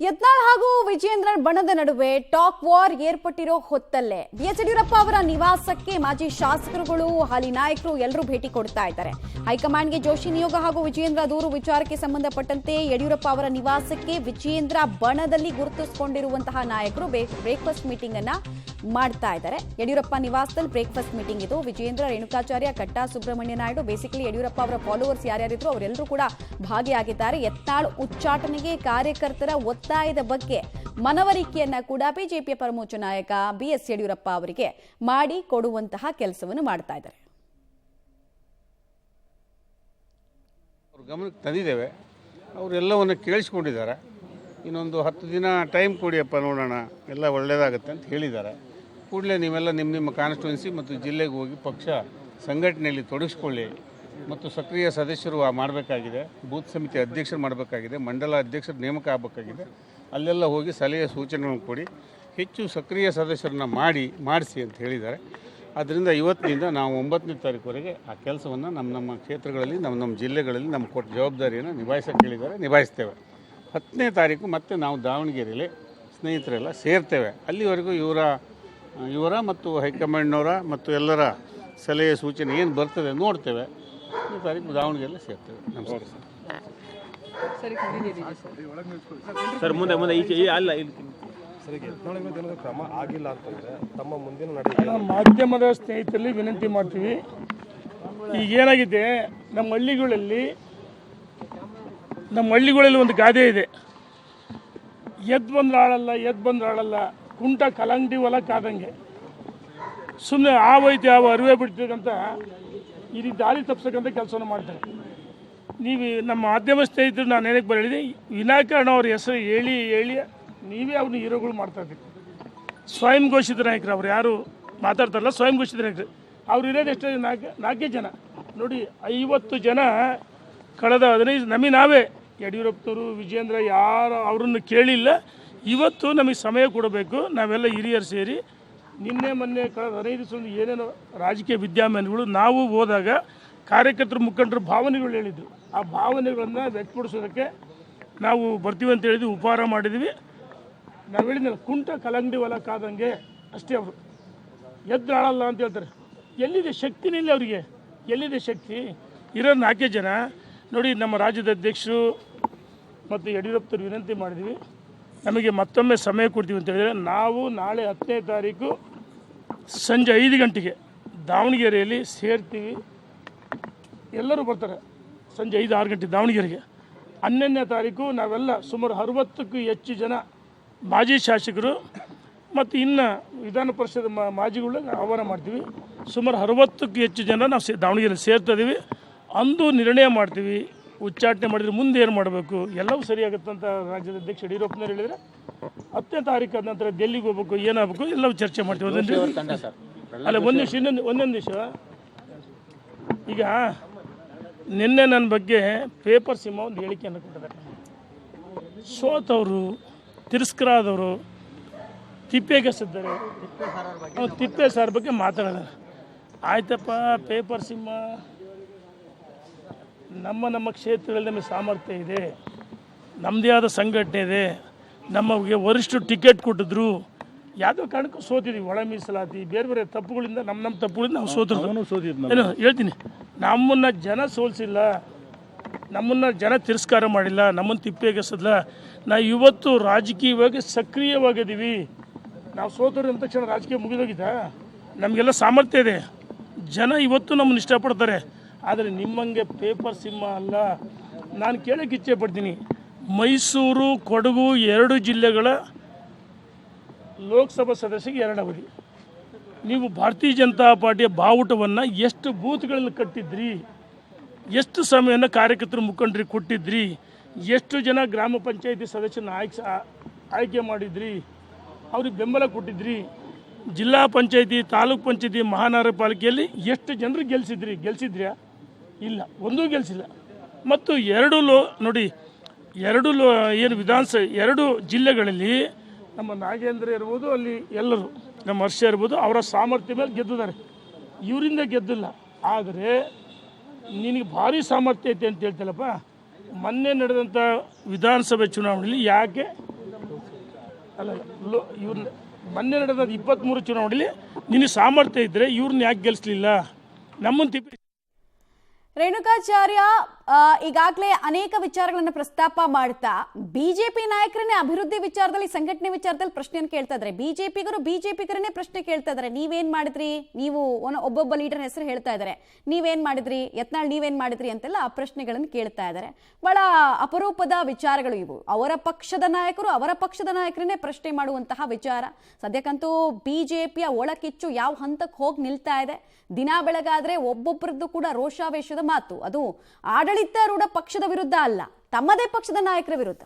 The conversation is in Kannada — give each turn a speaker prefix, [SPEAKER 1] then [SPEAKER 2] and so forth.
[SPEAKER 1] ಯತ್ನಾಳ್ ಹಾಗೂ ವಿಜೇಂದ್ರ ಬಣದ ನಡುವೆ ಟಾಕ್ ವಾರ್ ಏರ್ಪಟ್ಟಿರೋ ಹೊತ್ತಲ್ಲೇ ಬಿಎಸ್ ಯಡಿಯೂರಪ್ಪ ಅವರ ನಿವಾಸಕ್ಕೆ ಮಾಜಿ ಶಾಸಕರುಗಳು ಹಾಲಿ ನಾಯಕರು ಎಲ್ಲರೂ ಭೇಟಿ ಕೊಡ್ತಾ ಇದ್ದಾರೆ. ಹೈಕಮಾಂಡ್ಗೆ ಜೋಶಿ ನಿಯೋಗ ಹಾಗೂ ವಿಜೇಂದ್ರ ದೂರು ವಿಚಾರಕ್ಕೆ ಸಂಬಂಧಪಟ್ಟಂತೆ ಯಡಿಯೂರಪ್ಪ ಅವರ ನಿವಾಸಕ್ಕೆ ವಿಜೇಂದ್ರ ಬಣದಲ್ಲಿ ಗುರುತಿಸಿಕೊಂಡಿರುವಂತಹ ನಾಯಕರು ಬ್ರೇಕ್ಫಾಸ್ಟ್ ಮೀಟಿಂಗ್ ಅನ್ನ ಮಾಡ್ತಾ ಇದ್ದಾರೆ. ಯಡಿಯೂರಪ್ಪ ನಿವಾಸದಲ್ಲಿ ಬ್ರೇಕ್ಫಾಸ್ಟ್ ಮೀಟಿಂಗ್ ಇದು. ವಿಜೇಂದ್ರ, ರೇಣುಕಾಚಾರ್ಯ, ಕಟ್ಟಾ ಸುಬ್ರಹ್ಮಣ್ಯ ನಾಯ್ಡು, ಬೇಸಿಕಲಿ ಯಡಿಯೂರಪ್ಪ ಅವರ ಫಾಲೋವರ್ಸ್ ಯಾರ್ಯಾರಿದ್ರು ಅವರೆಲ್ಲರೂ ಕೂಡ ಭಾಗಿಯಾಗಿದ್ದಾರೆ. ಯತ್ನಾಳ್ ಉಚ್ಚಾಟನೆಗೆ ಕಾರ್ಯಕರ್ತರ ಒತ್ತಾಯದ ಬಗ್ಗೆ ಮನವರಿಕೆಯನ್ನ ಕೂಡ ಬಿಜೆಪಿಯ ಪರಮೋಚ್ಚ ನಾಯಕ ಬಿಎಸ್ ಯಡಿಯೂರಪ್ಪ ಅವರಿಗೆ ಮಾಡಿ ಕೊಡುವಂತಹ ಕೆಲಸವನ್ನು ಮಾಡ್ತಾ ಇದ್ದಾರೆ.
[SPEAKER 2] ಗಮನಕ್ಕೆ ತಂದಿದ್ದೇವೆ, ಅವರೆಲ್ಲವನ್ನು ಕೇಳಿಸ್ಕೊಂಡಿದ್ದಾರೆ. ಇನ್ನೊಂದು 10 ದಿನ ಟೈಮ್ ಕೊಡಿಯಪ್ಪ, ನೋಡೋಣ, ಎಲ್ಲ ಒಳ್ಳೆಯದಾಗುತ್ತೆ ಅಂತ ಹೇಳಿದ್ದಾರೆ. ಕೂಡಲೇ ನೀವೆಲ್ಲ ನಿಮ್ಮ ಕಾನ್ಸ್ಟಿಟ್ಯೂನ್ಸಿ ಮತ್ತು ಜಿಲ್ಲೆಗೆ ಹೋಗಿ ಪಕ್ಷ ಸಂಘಟನೆಯಲ್ಲಿ ತೊಡಗಿಸ್ಕೊಳ್ಳಿ ಮತ್ತು ಸಕ್ರಿಯ ಸದಸ್ಯರು ಮಾಡಬೇಕಾಗಿದೆ, ಬೂತ್ ಸಮಿತಿ ಅಧ್ಯಕ್ಷರು ಮಾಡಬೇಕಾಗಿದೆ, ಮಂಡಲ ಅಧ್ಯಕ್ಷರು ನೇಮಕ ಆಗಬೇಕಾಗಿದೆ. ಅಲ್ಲೆಲ್ಲ ಹೋಗಿ ಸಲಹೆ ಸೂಚನೆಗಳನ್ನು ಕೊಡಿ, ಹೆಚ್ಚು ಸಕ್ರಿಯ ಸದಸ್ಯರನ್ನ ಮಾಡಿಸಿ ಅಂತ ಹೇಳಿದ್ದಾರೆ. ಆದ್ದರಿಂದ ಇವತ್ತಿನಿಂದ ನಾವು 9ನೇ ತಾರೀಕುವರೆಗೆ ಆ ಕೆಲಸವನ್ನು ನಮ್ಮ ಕ್ಷೇತ್ರಗಳಲ್ಲಿ ನಮ್ಮ ಜಿಲ್ಲೆಗಳಲ್ಲಿ ನಮ್ಮ ಕೊಟ್ಟ ಜವಾಬ್ದಾರಿಯನ್ನು ನಿಭಾಯಿಸೋಕೆ ಹೇಳಿದ್ದಾರೆ, ನಿಭಾಯಿಸ್ತೇವೆ. 10ನೇ ತಾರೀಕು ಮತ್ತೆ ನಾವು ದಾವಣಗೆರೆಯಲ್ಲಿ ಸ್ನೇಹಿತರೆಲ್ಲ ಸೇರ್ತೇವೆ. ಅಲ್ಲಿವರೆಗೂ ಇವರ ಮತ್ತು ಹೈಕಮಾಂಡ್ನವರ ಮತ್ತು ಎಲ್ಲರ ಸಲಹೆ ಸೂಚನೆ ಏನು ಬರ್ತದೆ ನೋಡ್ತೇವೆ. 10ನೇ ತಾರೀಕು ದಾವಣಗೆರೆಯಲ್ಲಿ ಸೇರ್ತೇವೆ. ನಮಸ್ಕಾರ
[SPEAKER 3] ಸರ್. ಮುಂದೆ ಈಚೆ ಅಲ್ಲ
[SPEAKER 4] ಕ್ರಮ ಆಗಿಲ್ಲ ಅಂತಂದರೆ ತಮ್ಮ ಮುಂದಿನ
[SPEAKER 5] ಮಾಧ್ಯಮದ ಸ್ನೇಹಿತರಲ್ಲಿ ವಿನಂತಿ ಮಾಡ್ತೀವಿ. ಈಗೇನಾಗಿದೆ, ನಮ್ಮ ಹಳ್ಳಿಗಳಲ್ಲಿ ಒಂದು ಗಾದೆ ಇದೆ, ಎದ್ದು ಬಂದ್ರೆ ಆಳಲ್ಲ, ಕುಂಟ ಕಲಂಗಡಿ ಹೊಲ ಕಾದಂಗೆ. ಸುಮ್ಮನೆ ಆವೈತೆ ಅರಿವೆ ಬಿಡ್ತಕ್ಕಂಥ ಈ ರೀತಿ ದಾರಿ ತಪ್ಪಿಸಕ್ಕಂಥ ಕೆಲಸವನ್ನು ಮಾಡ್ತಾರೆ. ನೀವು ನಮ್ಮ ಮಾಧ್ಯಮ ಸ್ನೇಹಿತರು ನಾನು ಏನಕ್ಕೆ ಹೇಳಿದೆ, ವಿನಾಕಾರಣ ಅವ್ರ ಹೆಸರು ಹೇಳಿ ನೀವೇ ಅವ್ರನ್ನ ಹೀರೋಗಳು ಮಾಡ್ತಾಯಿದ್ದೀರಿ. ಸ್ವಯಂ ಘೋಷಿತ ನಾಯಕರು ಅವ್ರು ಯಾರು ಮಾತಾಡ್ತಾರಲ್ಲ, ಸ್ವಯಂ ಘೋಷಿತ ನಾಯಕರು ಅವ್ರು ಇರೋದು ಎಷ್ಟು? 4 ಜನ ನೋಡಿ. 50 ಜನ ಕಳೆದ 15 ನಾವೇ ಯಡಿಯೂರಪ್ಪನವರು, ವಿಜೇಂದ್ರ ಯಾರು ಅವರನ್ನು ಕೇಳಿಲ್ಲ. ಇವತ್ತು ನಮಗೆ ಸಮಯ ಕೊಡಬೇಕು. ನಾವೆಲ್ಲ ಹಿರಿಯರು ಸೇರಿ ನಿನ್ನೆ ಮೊನ್ನೆ ಕಳೆದ 15 ದಿವಸದಿಂದ ಏನೇನೋ ರಾಜಕೀಯ ವಿದ್ಯಮಾನಗಳು ನಾವು ಹೋದಾಗ ಕಾರ್ಯಕರ್ತರು ಮುಖಂಡರು ಭಾವನೆಗಳು ಹೇಳಿದ್ರು. ಆ ಭಾವನೆಗಳನ್ನು ವ್ಯಕ್ತಪಡಿಸೋದಕ್ಕೆ ನಾವು ಬರ್ತೀವಿ ಅಂತ ಹೇಳಿದ್ವಿ, ಉಪಹಾರ ಮಾಡಿದ್ವಿ. ನಾವು ಹೇಳಿದ್ನಲ್ಲ, ಕುಂಟ ಕಲಂಗಡಿ ಹೊಲ ಕಾದಂಗೆ ಅಷ್ಟೇ. ಅವರು ಎದ್ದಾಳಲ್ಲ ಅಂತ ಹೇಳ್ತಾರೆ. ಎಲ್ಲಿದೆ ಶಕ್ತಿನಿಲ್ಲ ಅವರಿಗೆ, ಎಲ್ಲಿದೆ ಶಕ್ತಿ? ಇರೋದು 4 ಜನ ನೋಡಿ. ನಮ್ಮ ರಾಜ್ಯದ ಅಧ್ಯಕ್ಷರು ಮತ್ತು ಯಡಿಯೂರಪ್ಪರು ವಿನಂತಿ ಮಾಡಿದ್ವಿ, ನಮಗೆ ಮತ್ತೊಮ್ಮೆ ಸಮಯ ಕೊಡ್ತೀವಿ ಅಂತ ಹೇಳಿದರೆ ನಾವು ನಾಳೆ 10ನೇ ತಾರೀಕು ಸಂಜೆ 5 ಗಂಟೆಗೆ ದಾವಣಗೆರೆಯಲ್ಲಿ ಸೇರ್ತೀವಿ. ಎಲ್ಲರೂ ಬರ್ತಾರೆ ಸಂಜೆ 5-6 ಗಂಟೆ ದಾವಣಗೆರೆಗೆ. 11ನೇ ತಾರೀಕು ನಾವೆಲ್ಲ ಸುಮಾರು 60ಕ್ಕೂ ಹೆಚ್ಚು ಜನ ಮಾಜಿ ಶಾಸಕರು ಮತ್ತು ಇನ್ನು ವಿಧಾನ ಪರಿಷತ್ ಮಾಜಿಗಳು ಆಹ್ವಾನ ಮಾಡ್ತೀವಿ. ಸುಮಾರು 60ಕ್ಕೂ ಹೆಚ್ಚು ಜನ ನಾವು ದಾವಣಗೆರೆಯಲ್ಲಿ ಸೇರ್ತಾ ಇದ್ದೀವಿ. ಅಂದು ನಿರ್ಣಯ ಮಾಡ್ತೀವಿ, ಉಚ್ಚಾಟನೆ ಮಾಡಿದರೆ ಮುಂದೆ ಏನು ಮಾಡಬೇಕು, ಎಲ್ಲವೂ ಸರಿಯಾಗುತ್ತೆ ಅಂತ ರಾಜ್ಯದ ಅಧ್ಯಕ್ಷ ಯಡಿಯೂರಪ್ಪನವ್ರು ಹೇಳಿದರೆ 10ನೇ ತಾರೀಕು ಆದ ನಂತರ ಡೆಲ್ಲಿಗೆ ಹೋಗ್ಬೇಕು, ಏನಾಗಬೇಕು ಎಲ್ಲವೂ ಚರ್ಚೆ ಮಾಡ್ತೀವಿ. ಅಲ್ಲ, ಒಂದೊಂದು ದಿವಸ ಈಗ ನಿನ್ನೆ ನನ್ನ ಬಗ್ಗೆ ಪೇಪರ್ ಸಿಂಹ ಒಂದು ಹೇಳಿಕೆಯನ್ನು ಕೊಟ್ಟಿದ್ದಾರೆ. ಸೋತವರು, ತಿರಸ್ಕಾರ ಆದವರು, ತಿಪ್ಪೆಗೆಸಿದ್ದಾರೆ, ತಿಪ್ಪೆ ಸಾರ್ ಬಗ್ಗೆ ಮಾತಾಡಿದ್ದಾರೆ. ಆಯ್ತಪ್ಪ, ಪೇಪರ್ ಸಿಂಹ, ನಮ್ಮ ಕ್ಷೇತ್ರಗಳಲ್ಲಿ ನಮಗೆ ಸಾಮರ್ಥ್ಯ ಇದೆ, ನಮ್ಮದೇ ಆದ ಸಂಘಟನೆ ಇದೆ, ನಮಗೆ ವರಿಷ್ಠರು ಟಿಕೆಟ್ ಕೊಟ್ಟಿದ್ರು, ಯಾವುದೋ ಕಾರಣಕ್ಕೂ ಸೋತಿದ್ವಿ. ಒಳ ಮೀಸಲಾತಿ, ಬೇರೆ ತಪ್ಪುಗಳಿಂದ ನಮ್ಮ ತಪ್ಪುಗಳಿಂದ ನಾವು ಸೋತಿದ್ವಿ. ಏನು ಹೇಳ್ತೀನಿ, ನಮ್ಮನ್ನು ಜನ ಸೋಲಿಸಿಲ್ಲ, ನಮ್ಮನ್ನು ಜನ ತಿರಸ್ಕಾರ ಮಾಡಿಲ್ಲ, ನಮ್ಮನ್ನು ತಿಪ್ಪೆಗೆಸಲ್ಲ. ನಾವು ಇವತ್ತು ರಾಜಕೀಯವಾಗಿ ಸಕ್ರಿಯವಾಗಿದ್ದೀವಿ. ನಾವು ಸೋತರು ಅಂದ ತಕ್ಷಣ ರಾಜಕೀಯ ಮುಗಿದೋಗಿದ್ದ? ನಮಗೆಲ್ಲ ಸಾಮರ್ಥ್ಯ ಇದೆ, ಜನ ಇವತ್ತು ನಮ್ಮನ್ನು ಇಷ್ಟಪಡ್ತಾರೆ. ಆದರೆ ನಿಮ್ಮಂಗೆ ಪೇಪರ್ ಸಿಂಹ ಅಲ್ಲ. ನಾನು ಕೇಳೋಕ್ಕೆ ಇಚ್ಛೆ ಪಡ್ತೀನಿ, ಮೈಸೂರು, ಕೊಡಗು 2 ಜಿಲ್ಲೆಗಳ ಲೋಕಸಭಾ ಸದಸ್ಯರಿಗೆ 2 ಅವಧಿ. ನೀವು ಭಾರತೀಯ ಜನತಾ ಪಾರ್ಟಿಯ ಬಾವುಟವನ್ನು ಎಷ್ಟು ಬೂತ್ಗಳಲ್ಲಿ ಕಟ್ಟಿದ್ರಿ, ಎಷ್ಟು ಸಮಯವನ್ನು ಕಾರ್ಯಕರ್ತರು ಮುಖಂಡರಿಗೆ ಕೊಟ್ಟಿದ್ರಿ, ಎಷ್ಟು ಜನ ಗ್ರಾಮ ಪಂಚಾಯತಿ ಸದಸ್ಯರನ್ನ ಆಯ್ಕೆ ಮಾಡಿದ್ರಿ, ಅವ್ರಿಗೆ ಬೆಂಬಲ ಕೊಟ್ಟಿದ್ರಿ, ಜಿಲ್ಲಾ ಪಂಚಾಯತಿ, ತಾಲೂಕು ಪಂಚಾಯತಿ, ಮಹಾನಗರ ಪಾಲಿಕೆಯಲ್ಲಿ ಎಷ್ಟು ಜನರು ಗೆಲ್ಸಿದ್ರ್ಯಾ? ಇಲ್ಲ, ಒಂದೂ ಗೆಲ್ಸಿಲ್ಲ. ಮತ್ತು 2 ಜಿಲ್ಲೆಗಳಲ್ಲಿ ನಮ್ಮ ನಾಗೇಂದ್ರ ಇರ್ಬೋದು, ಅಲ್ಲಿ ಎಲ್ಲರೂ ನಮ್ಮ ಹರ್ಷ ಇರ್ಬೋದು, ಅವರ ಸಾಮರ್ಥ್ಯ ಮೇಲೆ ಗೆದ್ದಿದ್ದಾರೆ, ಇವರಿಂದ ಗೆದ್ದಿಲ್ಲ. ಆದರೆ ನಿನಗೆ ಭಾರಿ ಸಾಮರ್ಥ್ಯ ಐತೆ ಅಂತ ಹೇಳ್ತಲ್ಲಪ್ಪ. ಮೊನ್ನೆ ನಡೆದಂಥ ವಿಧಾನಸಭೆ ಚುನಾವಣೆಯಲ್ಲಿ ಯಾಕೆ ಅಲ್ಲ ಇವ್ರನ್ನ ಮೊನ್ನೆ ನಡೆದ 23 ಚುನಾವಣೆಯಲ್ಲಿ ನಿನಗೆ ಸಾಮರ್ಥ್ಯ ಇದ್ದರೆ ಇವ್ರನ್ನ ಯಾಕೆ ಗೆಲ್ಲಿಸ್ಲಿಲ್ಲ? ನಮ್ಮನ್ನು ತಿಪ್ಪಿ
[SPEAKER 1] ರೇಣುಕಾಚಾರ್ಯ ಈಗಾಗಲೇ ಅನೇಕ ವಿಚಾರಗಳನ್ನು ಪ್ರಸ್ತಾಪ ಮಾಡ್ತಾ ಬಿಜೆಪಿ ನಾಯಕರನ್ನೇ ಅಭಿವೃದ್ಧಿ ವಿಚಾರದಲ್ಲಿ, ಸಂಘಟನೆ ವಿಚಾರದಲ್ಲಿ ಪ್ರಶ್ನೆಯನ್ನು ಕೇಳ್ತಾ ಇದ್ದಾರೆ. ಬಿಜೆಪಿಗರನ್ನೇ ಪ್ರಶ್ನೆ ಕೇಳ್ತಾ ಇದ್ದಾರೆ. ನೀವೇನ್ ಮಾಡಿದ್ರಿ? ನೀವು ಒಬ್ಬೊಬ್ಬ ಲೀಡರ್ ಹೆಸರು ಹೇಳ್ತಾ ಇದ್ದಾರೆ. ನೀವೇನ್ ಮಾಡಿದ್ರಿ? ಯತ್ನಾಳ್ ನೀವೇನ್ ಮಾಡಿದ್ರಿ ಅಂತೆಲ್ಲ ಆ ಪ್ರಶ್ನೆಗಳನ್ನು ಕೇಳ್ತಾ ಇದ್ದಾರೆ. ಬಹಳ ಅಪರೂಪದ ವಿಚಾರಗಳು ಇವು. ಅವರ ಪಕ್ಷದ ನಾಯಕರನ್ನೇ ಪ್ರಶ್ನೆ ಮಾಡುವಂತಹ ವಿಚಾರ. ಸದ್ಯಕ್ಕಂತೂ ಬಿಜೆಪಿಯ ಒಳಕಿಚ್ಚು ಯಾವ ಹಂತಕ್ಕೆ ಹೋಗಿ ನಿಲ್ತಾ ಇದೆ. ದಿನ ಬೆಳಗಾದ್ರೆ ಒಬ್ಬೊಬ್ಬರದ್ದು ಕೂಡ ರೋಷಾವೇಶದ ಮಾತು. ಅದು ಆಡಳಿತಾರೂಢ ಪಕ್ಷದ ವಿರುದ್ಧ ಅಲ್ಲ, ತಮ್ಮದೇ ಪಕ್ಷದ ನಾಯಕರ ವಿರುದ್ಧ.